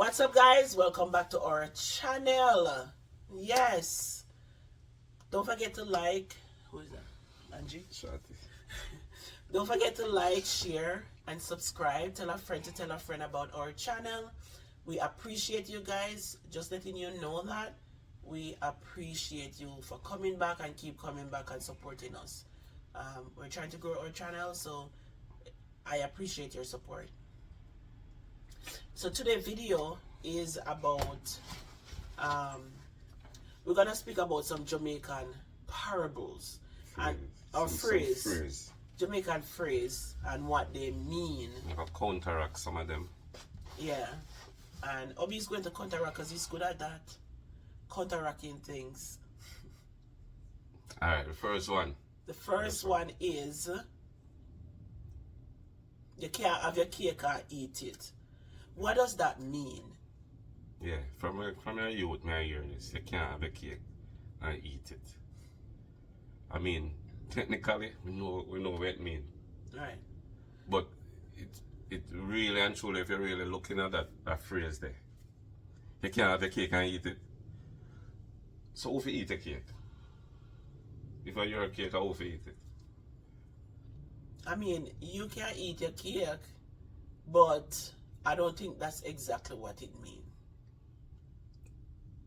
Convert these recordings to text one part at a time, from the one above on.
What's up, guys? Welcome back to our channel. Yes, don't forget to like. Who is that? Angie? Shorty. Don't forget to like, share, and subscribe. Tell a friend to tell a friend about our channel. We appreciate you guys. Just letting you know that we appreciate you for coming back and keep coming back and supporting us. We're trying to grow our channel, so I appreciate your support. So today's video is about we're gonna speak about some Jamaican parables and our phrase, Jamaican phrase, and what they mean. I'm gonna counteract some of them. Yeah, and Obi's going to counteract because he's good at that, counteracting things. Alright, the first one. The first one is you can't have your cake and eat it. What does that mean? Yeah, from your youth, may I hear this. You can't have a cake and eat it. I mean, technically, we know what it means. Right. But it really and truly, if you're really looking at that phrase there, you can't have a cake and eat it. So who eat a cake? If you're a cake, who eat it? I mean, you can eat your cake, but I don't think that's exactly what it means.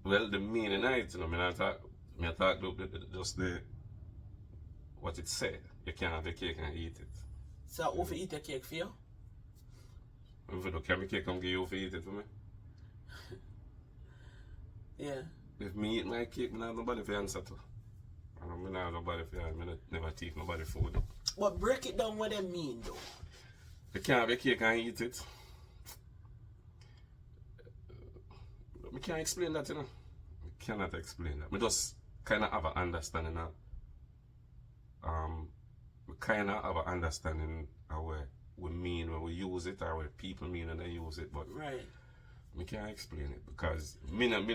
Well, the meaning of it, you know, I thought just what it said. You can't have a cake and eat it. So who eat a cake for you? If you don't have a cake, come give you who eat it for me. Yeah. If me eat my cake, I don't have nobody for answer to. I don't have nobody for answer. I never take nobody food. But break it down what they mean though. You can't have a cake and eat it. I can't explain that, you know. I cannot explain that. I just kind of have an understanding of, we kind of have an understanding of what we mean when we use it, or what people mean when they use it, but right. I can't explain it because me not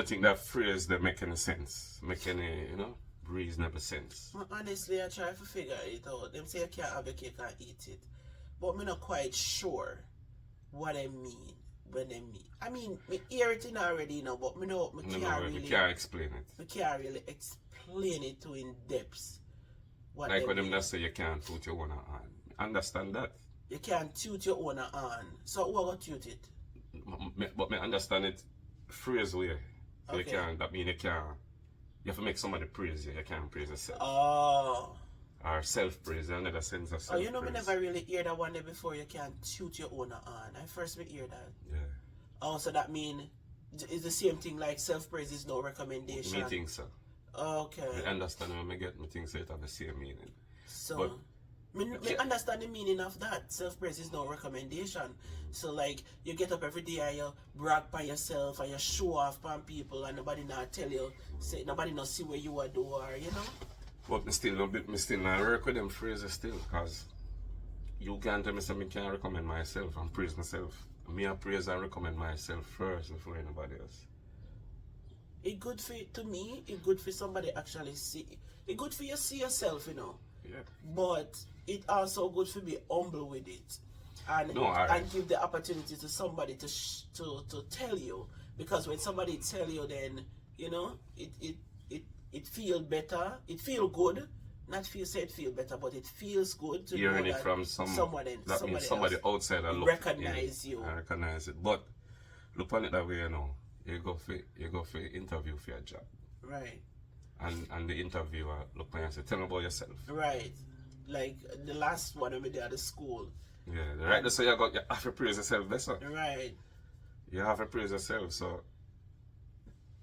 think that phrase that make any sense, make any, you know, reasonable sense. Honestly, I try to figure it out. Them say you can't have a cake and eat it, but I'm not quite sure what I mean. When they mean, I mean, me hear it in already, you know, but me know me can't really. Can't explain it. Me can't really explain it to in depth. What like when them that say you can't toot your own hand. Understand that. You can't toot your own hand. So who will toot it? But me understand it phrase way. So Okay. you can't. That mean you can't. You have to make somebody praise you. You can't praise yourself. Oh. Or self-praise, another sense of self-praise. Oh, you know, me never really hear that one day before. You can't toot your own hand. I first me hear that. Yeah. Oh, so that mean it's the same thing like self-praise is no recommendation. Me think so. Okay. I understand when I get me think so it have the same meaning. So, but, me understand the meaning of that. Self-praise is no recommendation. So, like, you get up every day and you brag by yourself and you show off on people and nobody not tell you, say nobody not see where you are doing, you know? But me still not work with them phrases still, because you can't tell me something I can't recommend myself and praise myself. Me I praise and recommend myself first before anybody else. It good for to me, it good for somebody actually see. It good for you see yourself, you know. Yeah. But it also good for be humble with it. And and give the opportunity to somebody to tell you. Because when somebody tell you, then, you know, it feel better, it feel good. Not say it feel better, but it feels good to hearing know it that from somebody else outside that recognize you. I recognize it. But look on it that way, you know. You go for interview for your job. Right. And the interviewer look on you and say, tell me about yourself. Right. Like the last one I did at the school. Yeah, right. So you have to praise yourself better. Right. You have to praise yourself. So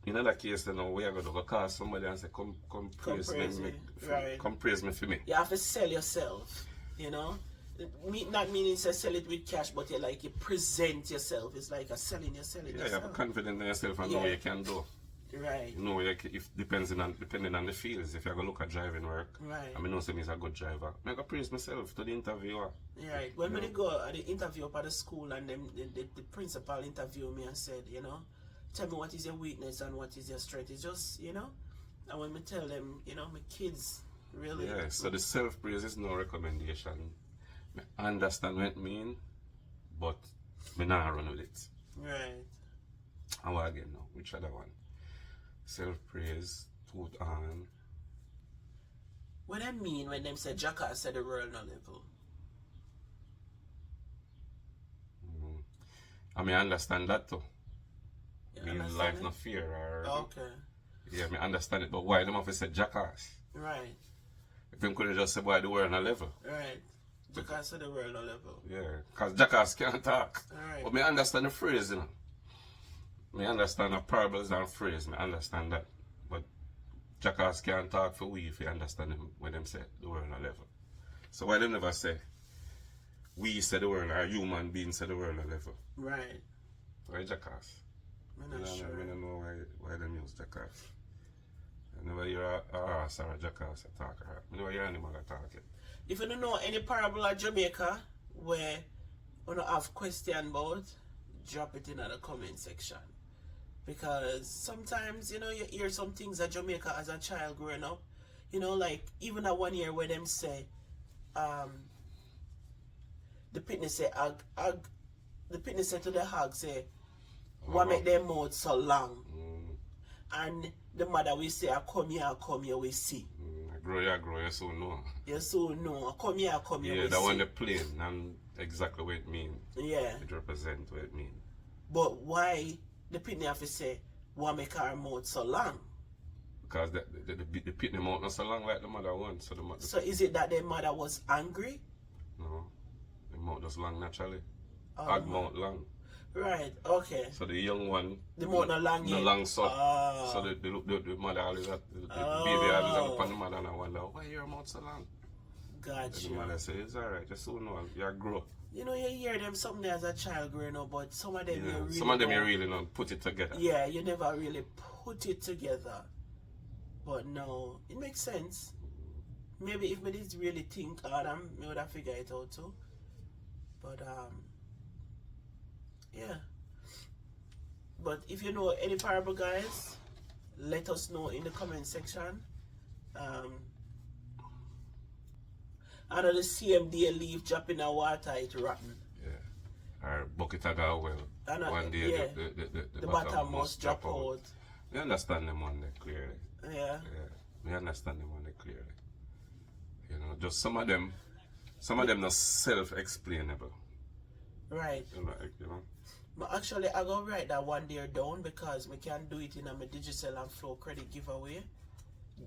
in that case, then we are going to go call somebody and say, come praise me. Right. Come praise me for me. You have to sell yourself, you know? Not meaning to sell it with cash, but you present yourself. It's like selling yourself. Yeah, you have confidence in yourself and know what you can do. Right. You know, if depending on the fields, if you're going to look at driving work, right. I mean, no say he's a good driver. I'm going to praise myself to the interviewer. Right. When we go at the interview up at the school and the principal interviewed me and said, you know, tell me what is your weakness and what is your strength. It's just, you know, and when we tell them, you know, my kids really. Yeah, so the self-praise is no recommendation. I understand what it means, but Me not run with it. Right. And what again now? Which other one? Self-praise, tooth on. What I mean when them say jackass said the world no level. I mean, I understand that too. You I mean, understand life it? no fear or... Okay. Yeah, I understand it, but why them have to say jackass? Right. If them could have just said why the world no level. Right. Jackass said the world no level. Yeah, because jackass can't talk. Alright. But me understand the phrase, you know. Me understand the parables and phrase, me understand that. But jackass can't talk for we if you understand them when them say the world no level. So why them never say we say the world or human beings say the world no level? Right. Why jackass? I'm not sure. I don't know why them use jackass. I never hear a ass or a jackass talk. I never hear animal talk it. If you don't know any parable of Jamaica where you don't have question about, drop it in the comment section. Because sometimes, you know, you hear some things at Jamaica as a child growing up. You know, like even that 1 year where them say, the pitney say, the pitney say to the hog say, what make their mouth so long? And the mother will say, come here, we see. Grow, you soon know. You soon know. Come here, we see. Yeah, that one the plain and exactly what it means. Yeah. It represents what it means. But why the pitney have to say, what make our mouth so long? Because the pitney mouth not so long like the mother one. So, So is it that their mother was angry? No. The mouth just long naturally. Oh, Hog mouth long. Right, okay. So the young one, The mouth not long no yet. long so. So the mother always have, the baby always have upon the mother and I wonder, why your mouth so long? Gotcha. The mother says, it's alright, just so know, you grow. You know, you hear them something as a child growing up, but some of them Yeah. you really Some of them you don't- really don't put it together. Yeah, you never really put it together. But no, it makes sense. Maybe if me did really think hard, I would have figured it out too. But yeah. But if you know any parable, guys, let us know in the comment section. I know the CMD leaf drop in the water, it rotten. Yeah. Or bucket of go well. I know, One day yeah. the bottom must drop out. We understand them one day clearly. Yeah. Yeah. We understand them one day clearly. You know, just some of them not self-explainable. Right. You know. But actually, I go write that one there down because we can do it in a digital and flow credit giveaway.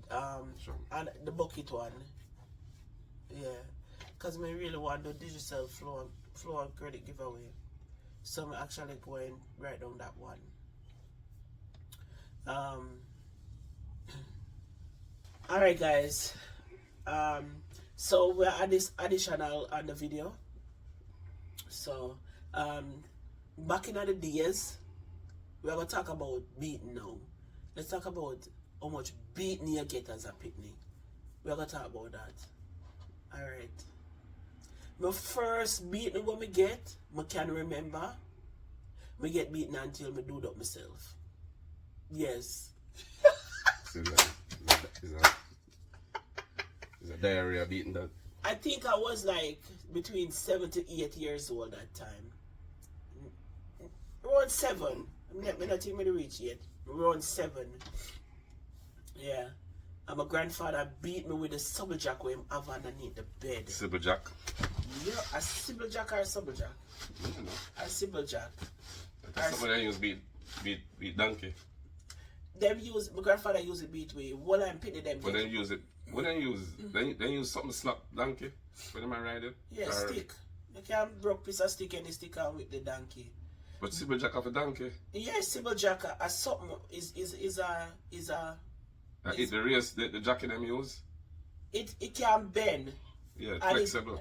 Sure. And the bucket one. Yeah. Because we really want the digital flow and credit giveaway. So I'm actually going write down that one. Alright guys. So we're at this additional on the video. So back in the days, we're gonna talk about beating now. Let's talk about how much beating you get as a picnic. We're gonna talk about that. Alright. My first beating what me get, I can remember. Me get beaten until me do it up myself. Yes. Is a diarrhea beating that? I think I was like between 7 to 8 years old that time. Around 7. I'm not think me reach yet. Around 7. Yeah. And my grandfather beat me with a sibble jack when I have underneath the bed. Sibble jack? Yeah, a sibble jack or a sibble jack? I don't know. A sibble jack. Somebody use beat donkey. My grandfather used it beat way. What I'm pitting them. But then use it. What then use something slap donkey when am I riding? Yeah, or, stick. You can broke piece of stick and the stick on with the donkey. But sibble jack of a donkey. Yeah, sibble jack as something is It's the race the jacket them use. It can bend. Yeah, And flexible.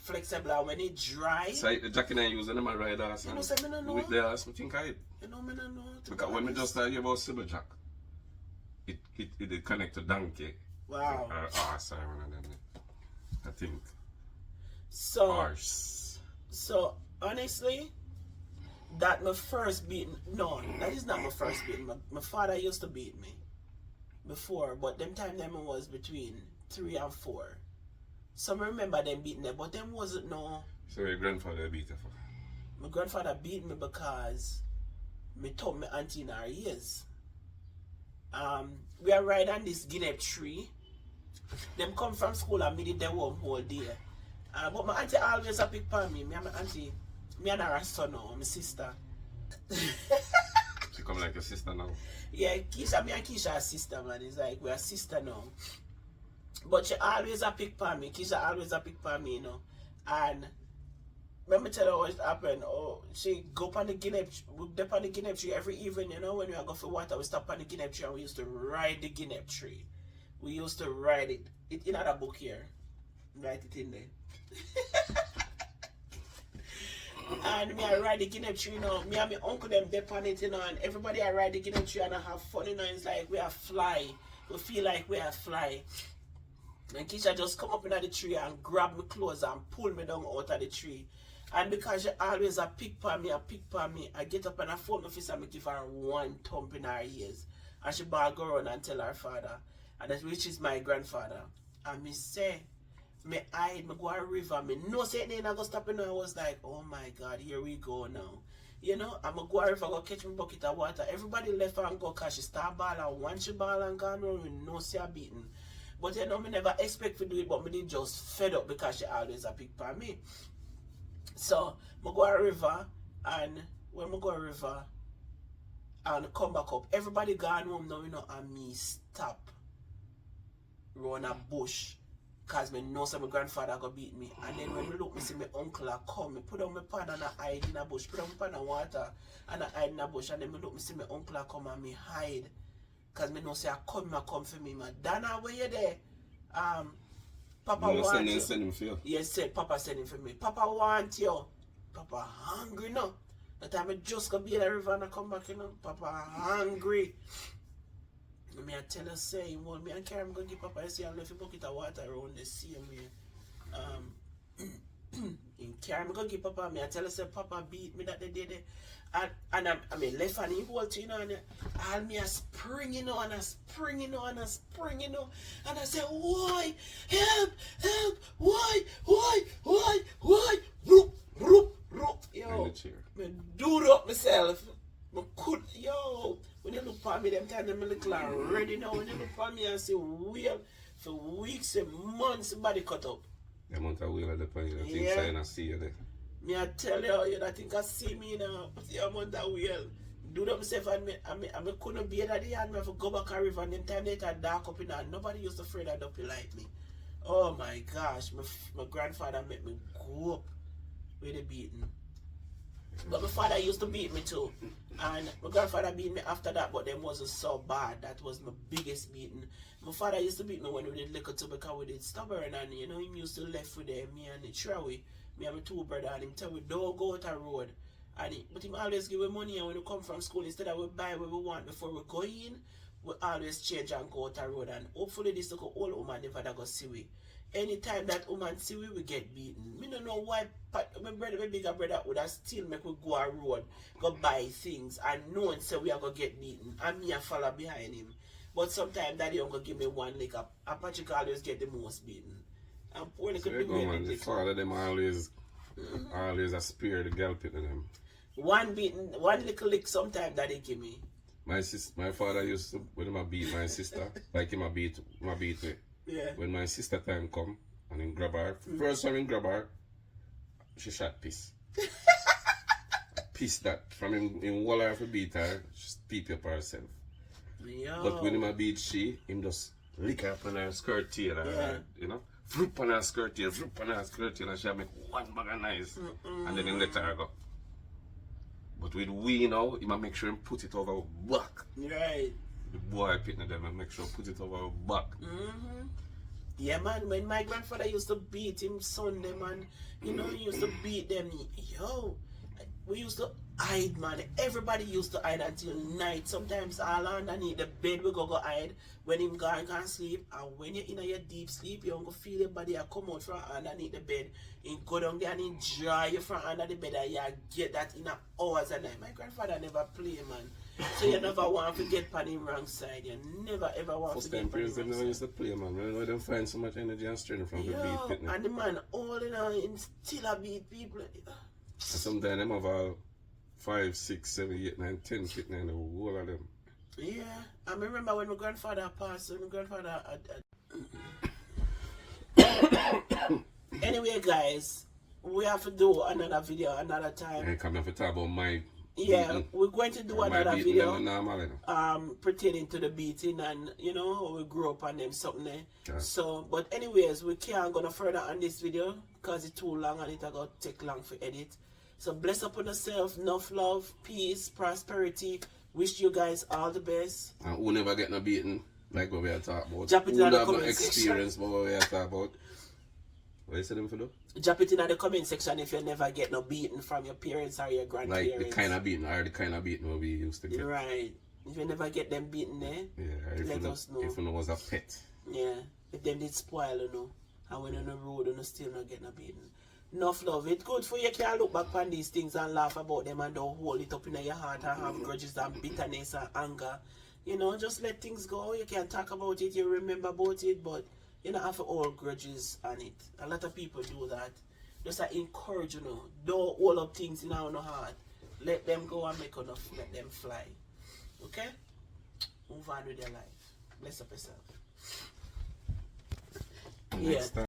Flexible. And when it dry, So the jacket I use and them I ride ass. you know, say me no know. With the ass, I think I it. You know, me no know. Because when we just hear about sibble jack, it connect to donkey. Wow. Or ass or one of them. I think. So Arse. So honestly, that my first beating. No, that is not my first beating. My father used to beat me before, but them time them was between 3 and 4. So I remember them beating them, but them wasn't no. So your grandfather beat you for? My grandfather beat me because me told my auntie in her ears. We are riding on this guinea tree. Them come from school and me did their home whole day. But my auntie always a pick on me. Me and my auntie, me and her son now, my sister. She come like your sister now. Yeah, Keisha, me and Keisha are sister, man. It's like we're sister now. But she always a pick on me. Keisha always a pick on me, you know. And let me tell you what happened. Oh, she go up on the guinea, we dip on the guinea tree every evening, you know, when we go for water, we stop on the guinea tree and we used to ride the guinea tree. We used to ride it. It's in another book here. Write it in there. And me I ride the guinea tree, you know. Me and my uncle them dip on it, you know, and everybody I ride the guinea tree and I have fun, you know. It's like we are fly. We feel like we are fly. And Keisha just come up in the tree and grab my clothes and pull me down out of the tree. And because she always a pick on me, I get up and I phone my face and I give her one thump in her ears. And she ball go around and tell her father. And that which is my grandfather. And me say, me hide, me go a river, me no say it ain't I go stop and I was like, oh my God, here we go now. You know, I'm going to go a river, go catch me bucket of water. Everybody left and go because she start ball and once she ball and gone around, we no see her beating. But you know, me never expect to do it, but me did just fed up because she always a pick on me. So, I go a river, and when I go a river, and come back up, everybody gone home now, you know, and me stop run a bush, because I know some my grandfather go beat me. And then when I look, I see my uncle come, I put on my pan and I hide in a bush, put on my pan and water, and I hide in a bush, and then I look, I see my uncle come and me hide. Because I know say I come for me, man. Dana, where you there? Papa You want you. send him for you. Yes, said Papa send him for me. Papa want you. Papa hungry now. That time I just go be in the river and I come back, you know. Papa hungry. Me I tell her say, well, me and Karen go give Papa, I say, I left a bucket of water around the same way. In Karen go give Papa, me I tell her say, Papa beat me that the day. And I mean, left and he hold to, you know, and all me a spring, you know, and a spring, you know, and a spring, you know, and I say, why, help, why, roop, yo, me do it up myself, me could, yo, when you look at me, them time, them look like ready now, when you look at me and say, wheel, for weeks and months, body cut up. The amount of wheel at the point, I think I see you there. Me I tell you that think I see me now, but the amount of wheel. Do that myself and I couldn't be at the hand, I have to go back a river and then time later dark up in hand. Nobody used to afraid of dopey like me. Oh my gosh, my grandfather made me go up with the beating. But my father used to beat me too. And my grandfather beat me after that, but them wasn't so bad. That was my biggest beating. My father used to beat me when we did liquor too because we did stubborn and you know him used to left with them, me and the Trawy. Me and my two brother and him tell we don't go out a road. And but him always give me money and when we come from school, instead of we buy what we want before we go in, we always change and go out a road. And hopefully this little old woman never go see we. Anytime that woman see we get beaten. Me don't know why my brother, my bigger brother would have still make we go a road, go buy things and knowing say we are gonna get beaten. And me a follow behind him. But sometimes daddy don't go give me one lick up. Patrick always get the most beaten. And poor little so go, man. The father them always a spear the girl pit in them. One beating, one little lick sometimes daddy give me. My father used to when him a beat my sister, like him a beat me. Yeah. When my sister time come and him grab her, first time him grab her, she shot piss. Piss that from him in wall her for beat her, she peep up herself. Yo. But when him a beat she, him just lick her up on her skirt tail, you know. Vroop on her skirt tail, and she'll make one bag of nice. And then him let her go. But with we now, he might make sure him put it over her back. Right. The boy pitting them and make sure put it over her back. Yeah, man, when my grandfather used to beat him Sunday, man, you know, he used to beat them. Yo, we used to hide, man. Everybody used to hide until night. Sometimes all underneath the bed we go hide. When him go and can't sleep, and when you're in your deep sleep, you don't go feel your body come out from underneath the bed. You go down there and he dry you from under the bed and you get that in hours a night. My grandfather never play, man. So you never want to get on him wrong side. You never ever want to get on him wrong side. Never used to play, man. When them find so much energy and strength from the beat. And the man all in and still a beat people. sometimes them have all 5, 6, 7, 8, 9, 10 kitten in the whole of them. Yeah, I remember when my grandfather passed. When my grandfather. Anyway, guys, we have to do another video another time. And come here to talk about my Yeah, beating. we're going to do Or my another beating video. them normal, you know. Pertaining to the beating and you know how we grew up on them something there. Yeah. So but anyways, we can't go no further on this video because it's too long and it's gonna take long for edit. So bless upon yourself, enough love, peace, prosperity. Wish you guys all the best. And who never get no beating, like what we are talking about. Drop it Who in the have no comment section. experience about what we are talking about. What you say them for do? Drop it in the comment section if you never get no beating from your parents or your grandparents. Like the kind of beating or the kind of beating what we used to get. Right. If you never get them beaten there, Yeah, let us know. If you know was a pet. Yeah. If them did spoil, you know. And when on the road, you still not get no beaten. Enough love. It's good for you can look back on these things and laugh about them and don't hold it up in your heart and have grudges and bitterness and anger. You know, just let things go. You can talk about it, you remember about it, but you don't have to hold grudges on it. A lot of people do that. Just to encourage, you know, don't hold up things in our heart. Let them go and make enough, let them fly. Okay? Move on with your life. Bless up yourself. Next time.